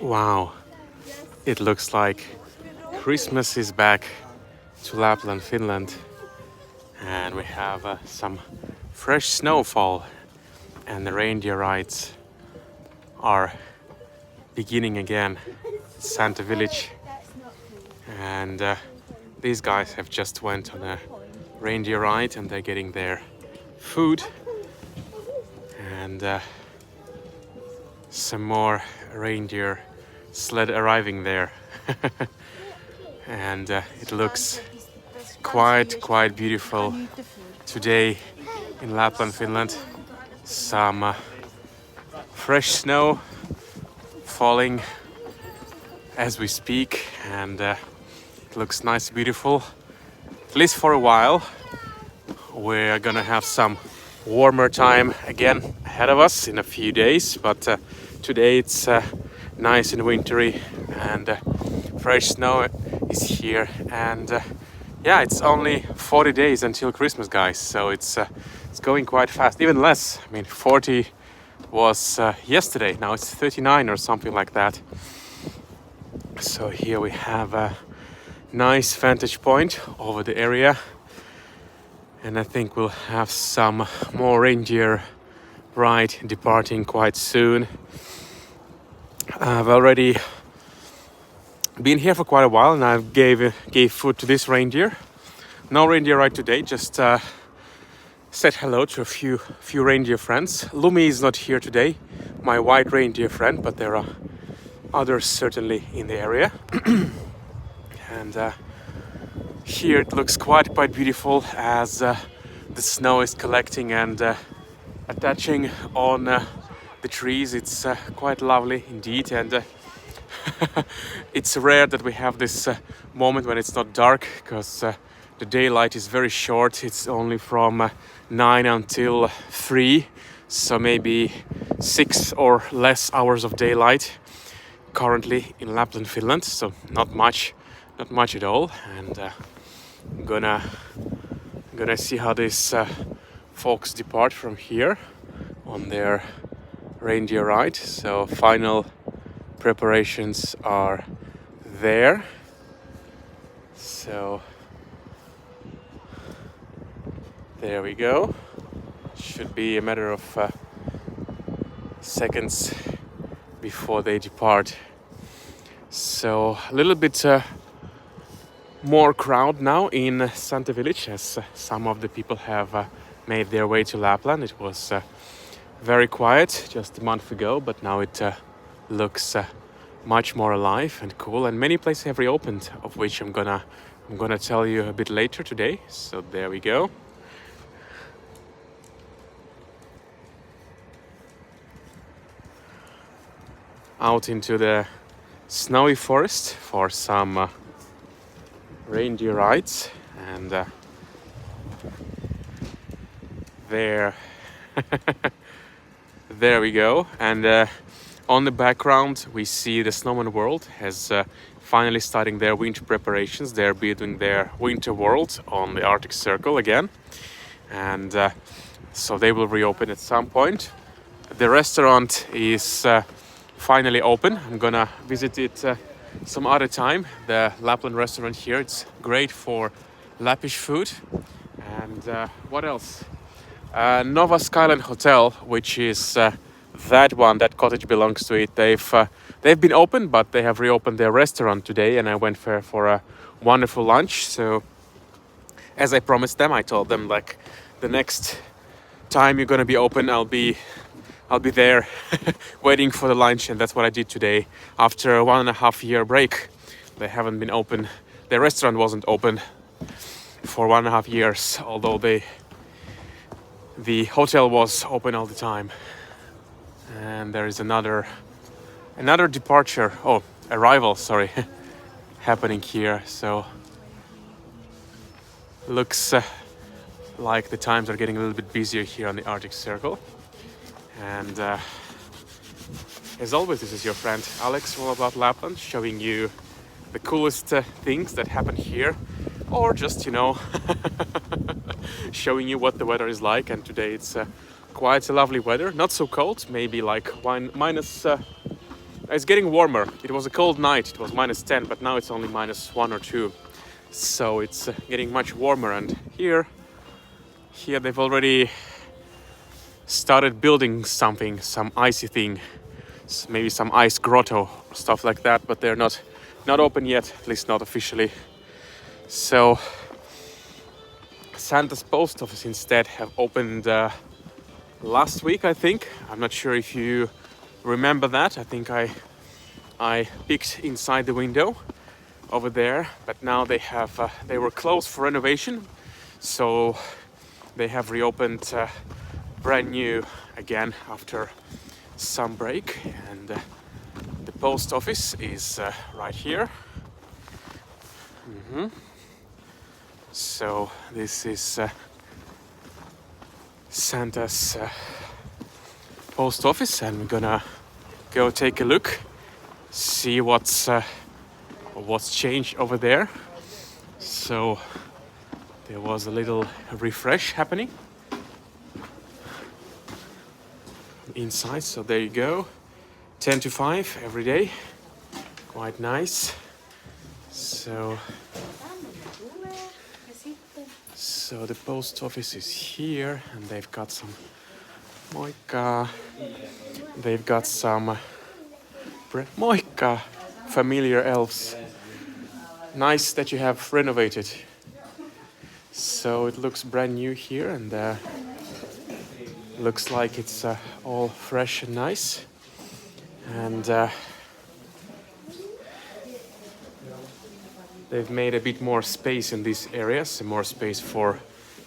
Wow, it looks like Christmas is back to Lapland, Finland, and we have some fresh snowfall, and the reindeer rides are beginning again at Santa Village, and these guys have just went on a reindeer ride and they're getting their food, and some more reindeer sled arriving there. And it looks quite beautiful today in Lapland, Finland. Some fresh snow falling as we speak, and it looks nice, beautiful, at least for a while. We're gonna have some warmer time again ahead of us in a few days, but today it's nice and wintry, and fresh snow is here, and yeah, it's only 40 days until Christmas, guys, so it's going quite fast, even less. I mean, 40 was yesterday, now it's 39 or something like that. So here we have a nice vantage point over the area, and I think we'll have some more reindeer ride departing quite soon. I've already been here for quite a while, and I gave food to this reindeer. No reindeer ride today, just said hello to a few reindeer friends. Lumi is not here today, my white reindeer friend, but there are others certainly in the area. And here it looks quite beautiful as the snow is collecting and attaching on the trees. It's quite lovely indeed, and it's rare that we have this moment when it's not dark, because the daylight is very short. It's only from 9 until 3, so maybe 6 or less hours of daylight currently in Lapland, Finland, so not much at all. And I'm gonna see how these folks depart from here on their reindeer ride. So final preparations are there, so there we go. Should be a matter of seconds before they depart. So a little bit more crowd now in Santa Village, as some of the people have made their way to Lapland. It was very quiet just a month ago, but now it looks much more alive and cool, and many places have reopened, of which I'm gonna tell you a bit later today. So there we go. Out into the snowy forest for some reindeer rides, and there there we go. And on the background we see the Snowman World has finally starting their winter preparations. They're building their winter world on the Arctic Circle again, and so they will reopen at some point. The restaurant is finally open. I'm gonna visit it some other time. The Lapland restaurant here, it's great for Lappish food. And what else? Nova Skyline Hotel, which is that cottage belongs to it. They've been open, but they have reopened their restaurant today, and I went for a wonderful lunch. So as I promised them, I told them, like, the next time you're gonna be open, I'll be there waiting for the lunch, and that's what I did today. After a 1.5 year break, they haven't been open. Their restaurant wasn't open for 1.5 years, although the hotel was open all the time. And there is another arrival, sorry, happening here. So looks like the times are getting a little bit busier here on the Arctic Circle. And as always, this is your friend Alex, all about Lapland, showing you the coolest things that happen here, or just, showing you what the weather is like. And today it's quite a lovely weather, not so cold, maybe like It's getting warmer. It was a cold night, it was -10, but now it's only -1 or 2. So it's getting much warmer, and here they've already started building something, some icy thing, maybe some ice grotto, stuff like that, but they're not open yet, at least not officially. So Santa's post office instead have opened last week, I think. I'm not sure if you remember that. I think I peeked inside the window over there, but now they were closed for renovation, so they have reopened brand new again after some break, and the post office is right here. So this is Santa's post office, and we're gonna go take a look, see what's changed over there. So there was a little refresh happening inside, so there you go, 10 to 5 every day, quite nice. So the post office is here, and they've got some moikka. They've got some moikka familiar elves. Nice that you have renovated. So it looks brand new here, and looks like it's all fresh and nice. And they've made a bit more space in these areas, more space for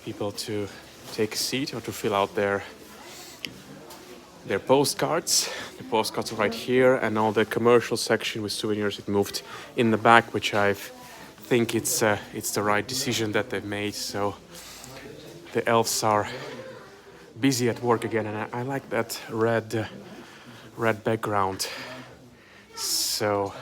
people to take a seat or to fill out their postcards. The postcards are right here, and all the commercial section with souvenirs, it moved in the back, which I think it's the right decision that they've made. So the elves are busy at work again, and I like that red background. So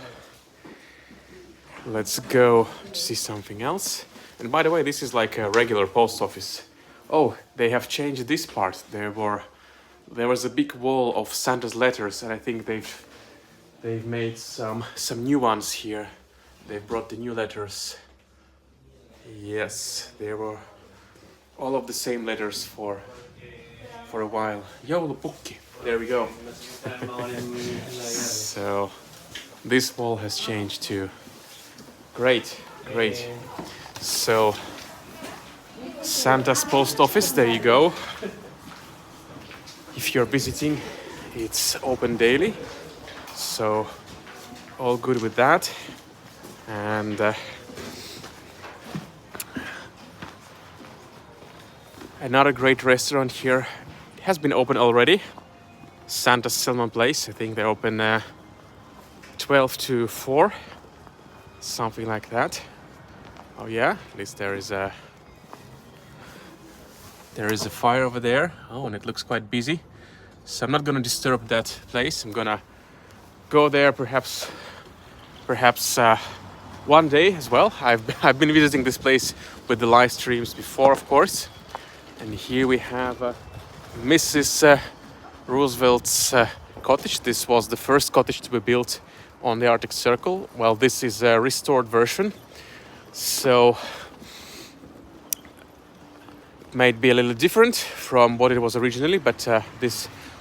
let's go to see something else. And by the way, this is like a regular post office. Oh, they have changed this part. There was a big wall of Santa's letters, and I think they've made some new ones here. They've brought the new letters. Yes, they were all of the same letters for a while. Joulupukki. There we go. So this wall has changed too. Great. So Santa's post office, there you go. If you're visiting, it's open daily, so all good with that. And another great restaurant here, it has been open already, Santa's Salmon Place. I think they're open 12 to 4, something like that. Oh yeah, at least there is a fire over there. Oh, and it looks quite busy. So I'm not gonna disturb that place. I'm gonna go there perhaps one day as well. I've been visiting this place with the live streams before, of course. And here we have Mrs. Roosevelt's cottage. This was the first cottage to be built on the Arctic Circle. Well, this is a restored version, so it might be a little different from what it was originally, but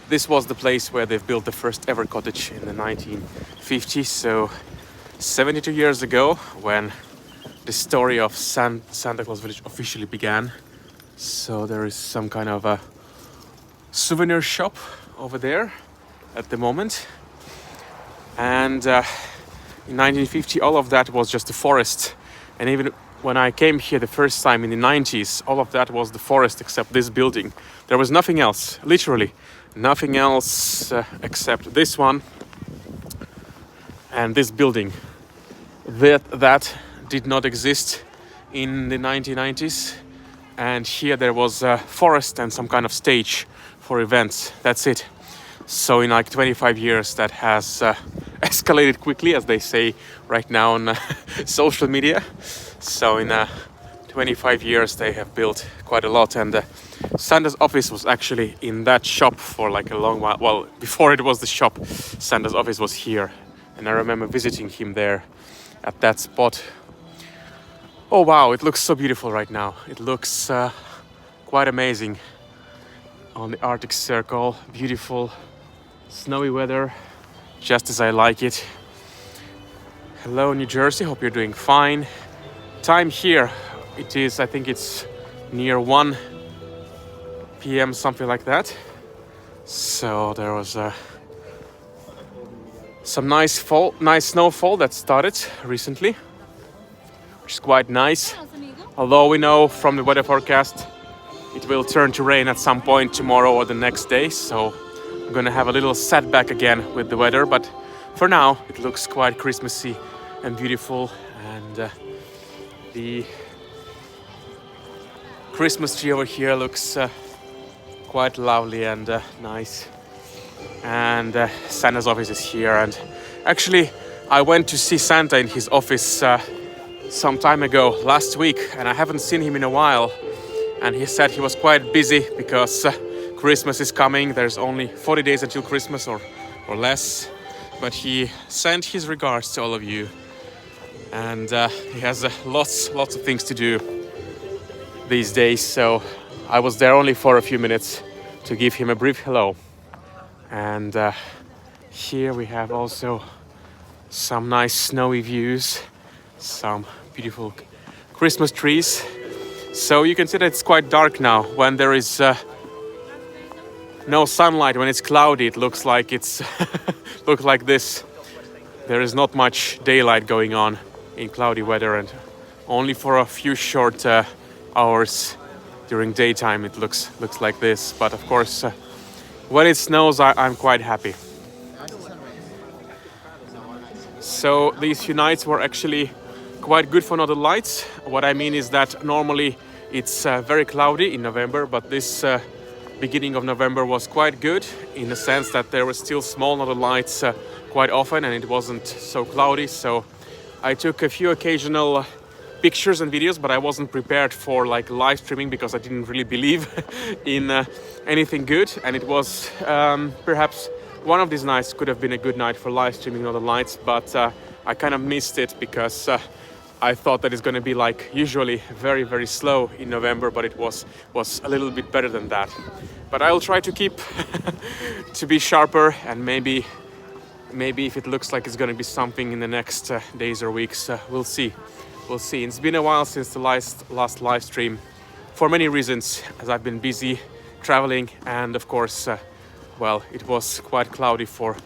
this was the place where they've built the first ever cottage in the 1950s, so 72 years ago, when the story of Santa Claus Village officially began. So there is some kind of a souvenir shop over there at the moment. And in 1950, all of that was just a forest. And even when I came here the first time in the 90s, all of that was the forest except this building. There was nothing else, literally nothing else except this one and this building. That did not exist in the 1990s. And here there was a forest and some kind of stage for events. That's it. So in like 25 years, that has escalated quickly, as they say right now on social media. So in 25 years, they have built quite a lot. And Santa's office was actually in that shop for like a long while. Well, before it was the shop, Santa's office was here. And I remember visiting him there at that spot. Oh wow, it looks so beautiful right now. It looks quite amazing on the Arctic Circle. Beautiful snowy weather, just as I like it. Hello New Jersey, hope you're doing fine. Time here, it is, I think it's near 1 p.m. something like that. So there was some nice snowfall that started recently, which is quite nice. Although we know from the weather forecast it will turn to rain at some point tomorrow or the next day, so I'm gonna have a little setback again with the weather, but for now it looks quite Christmassy and beautiful, and the Christmas tree over here looks quite lovely and nice. And Santa's office is here, and actually I went to see Santa in his office some time ago, last week, and I haven't seen him in a while, and he said he was quite busy because Christmas is coming. There's only 40 days until Christmas or less, but he sent his regards to all of you, and he has lots of things to do these days, so I was there only for a few minutes to give him a brief hello. And here we have also some nice snowy views, some beautiful Christmas trees. So you can see that it's quite dark now. When there is no sunlight, when it's cloudy, it looks like it's look like this. There is not much daylight going on in cloudy weather, and only for a few short hours during daytime it looks like this. But of course, when it snows, I'm quite happy. So these few nights were actually quite good for Northern Lights. What I mean is that normally it's very cloudy in November, but this beginning of November was quite good in the sense that there were still small Northern Lights quite often, and it wasn't so cloudy. So I took a few occasional pictures and videos, but I wasn't prepared for like live streaming because I didn't really believe in anything good, and it was perhaps one of these nights could have been a good night for live streaming Northern Lights, but I kind of missed it because I thought that it's going to be like usually very slow in November, but it was a little bit better than that. But I'll try to keep to be sharper, and maybe if it looks like it's going to be something in the next days or weeks, we'll see. It's been a while since the last live stream, for many reasons, as I've been busy traveling, and of course, well, it was quite cloudy for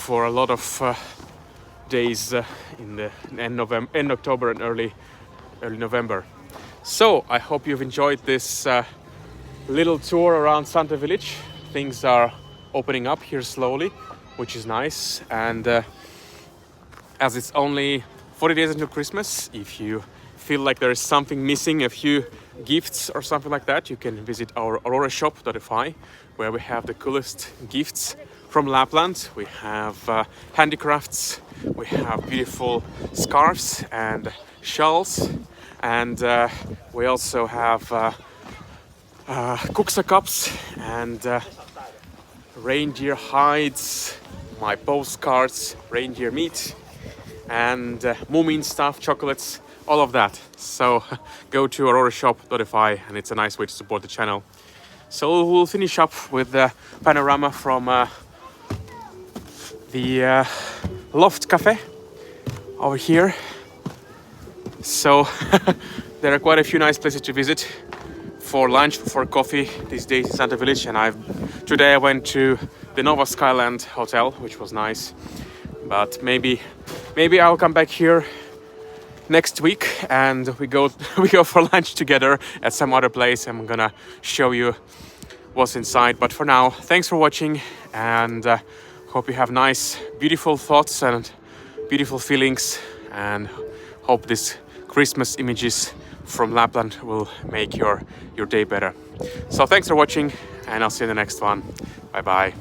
a lot of days in the end October and early November. So I hope you've enjoyed this little tour around Santa Village. Things are opening up here slowly, which is nice, and as it's only 40 days until Christmas, if you feel like there is something missing, a few gifts or something like that, you can visit our aurorashop.fi, where we have the coolest gifts from Lapland. We have handicrafts, we have beautiful scarves and shawls, and we also have kuksa cups and reindeer hides, my postcards, reindeer meat, and Moomin stuff, chocolates, all of that. So go to aurorashop.fi, and it's a nice way to support the channel. So we'll finish up with the panorama from the Loft Cafe over here. So there are quite a few nice places to visit for lunch, for coffee these days in Santa Village, and today I went to the Nova Skyland Hotel, which was nice. But maybe I'll come back here next week and we go for lunch together at some other place. I'm gonna show you what's inside. But for now, thanks for watching, and hope you have nice, beautiful thoughts and beautiful feelings, and hope these Christmas images from Lapland will make your day better. So thanks for watching, and I'll see you in the next one. Bye bye.